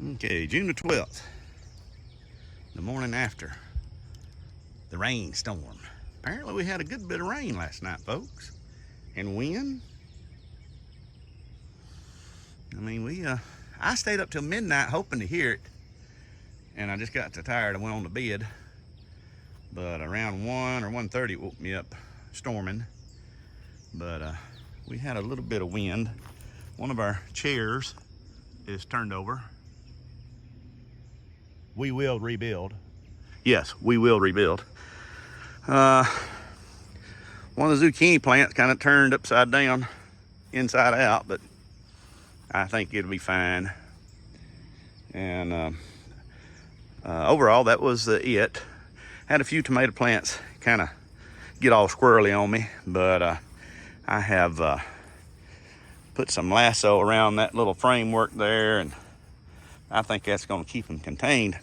Okay, June the 12th, the morning after the rainstorm. Apparently we had a good bit of rain last night, folks, and wind. I mean, I stayed up till midnight hoping to hear it, and I just got too tired. I went on to bed, but around 1 or 1:30 it woke me up storming. But we had a little bit of wind. One of our chairs is turned over. We will rebuild. Yes, we will rebuild. One of the zucchini plants kind of turned upside down, inside out, but I think it'll be fine. And overall, that was it. Had a few tomato plants kind of get all squirrely on me, but I have put some lasso around that little framework there, and I think that's going to keep them contained.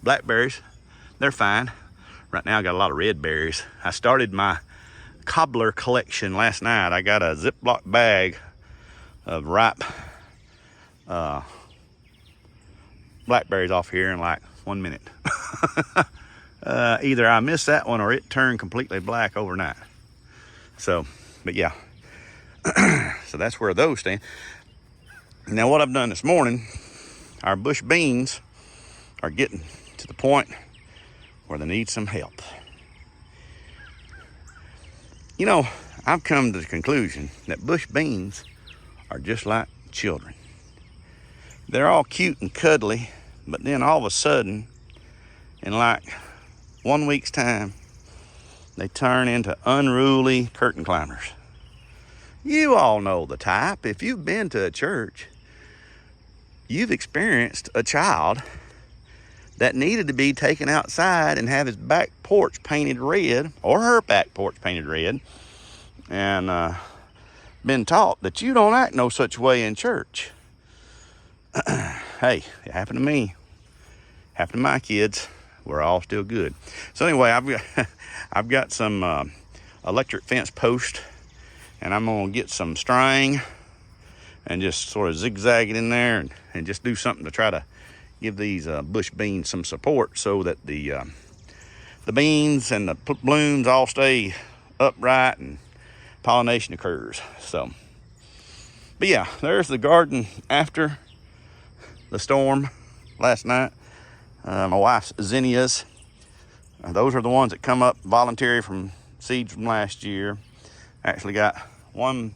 Blackberries, they're fine. Right now I got a lot of red berries. I started my cobbler collection last night. I got a Ziploc bag of ripe blackberries off here in like 1 minute. Either I missed that one or it turned completely black overnight. So, but yeah. So that's where those stand. Now what I've done this morning, our bush beans are getting to the point where they need some help. You know, I've come to the conclusion that bush beans are just like children. They're all cute and cuddly, but then all of a sudden, in like 1 week's time, they turn into unruly curtain climbers. You all know the type. If you've been to a church, you've experienced a child that needed to be taken outside and have his back porch painted red, or her back porch painted red, and been taught that you don't act no such way in church. Hey, it happened to me. Happened to my kids. We're all still good. So anyway, I've got some electric fence post, and I'm gonna get some string and just sort of zigzag it in there and just do something to try to give these bush beans some support so that the beans and the blooms all stay upright and pollination occurs. So, but yeah, there's the garden after the storm last night. My wife's zinnias, those are the ones that come up voluntary from seeds from last year. Actually got one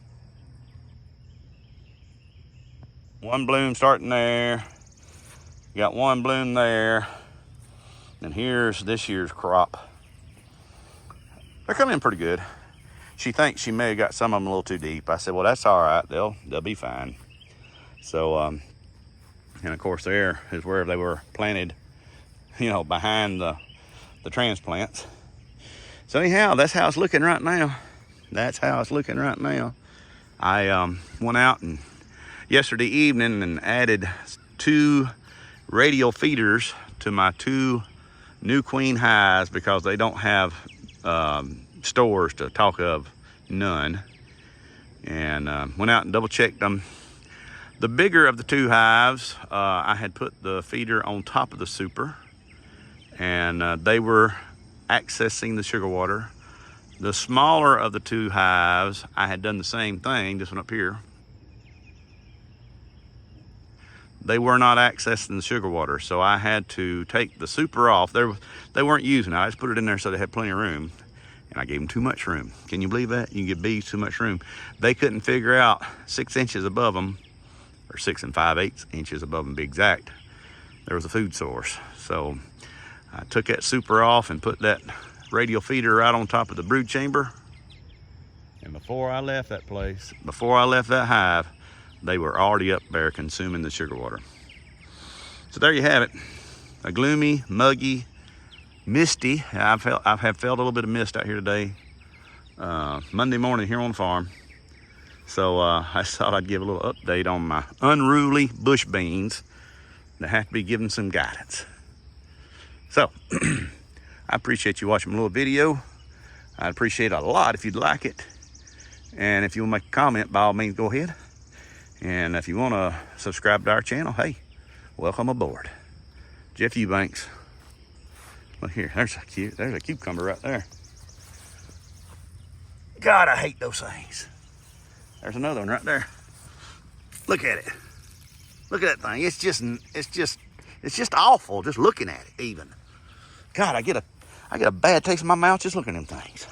bloom starting there. Got one bloom there. And here's this year's crop. They're coming in pretty good. She thinks she may have got some of them a little too deep. I said, well, that's all right. They'll be fine. So, and of course there is where they were planted, you know, behind the transplants. So anyhow, that's how it's looking right now. That's how it's looking right now. I went out and yesterday evening and added 2 radial feeders to my 2 new queen hives because they don't have stores to talk of, none. And went out and double checked them. The bigger of the 2 hives, I had put the feeder on top of the super, and they were accessing the sugar water. The smaller of the 2 hives, I had done the same thing, this one up here. They were not accessing the sugar water, so I had to take the super off. They weren't using it. I just put it in there so they had plenty of room, and I gave them too much room. Can you believe that? You can give bees too much room. They couldn't figure out 6 inches above them, or 6 5/8 inches above them, to be exact, there was a food source. So I took that super off and put that radial feeder right on top of the brood chamber. And before I left that place, before I left that hive, they were already up there consuming the sugar water. So there you have it. A gloomy, muggy, misty. I've felt a little bit of mist out here today. Monday morning here on the farm. So I just thought I'd give a little update on my unruly bush beans that have to be given some guidance. So I appreciate you watching my little video. I'd appreciate it a lot if you'd like it. And if you want to make a comment, by all means, go ahead. And if you want to subscribe to our channel, hey, welcome aboard. Jeff Eubanks. Look here, there's a cucumber right there. God, I hate those things. There's another one right there. Look at it. Look at that thing. It's just awful just looking at it even. God, I get a bad taste in my mouth just looking at them things.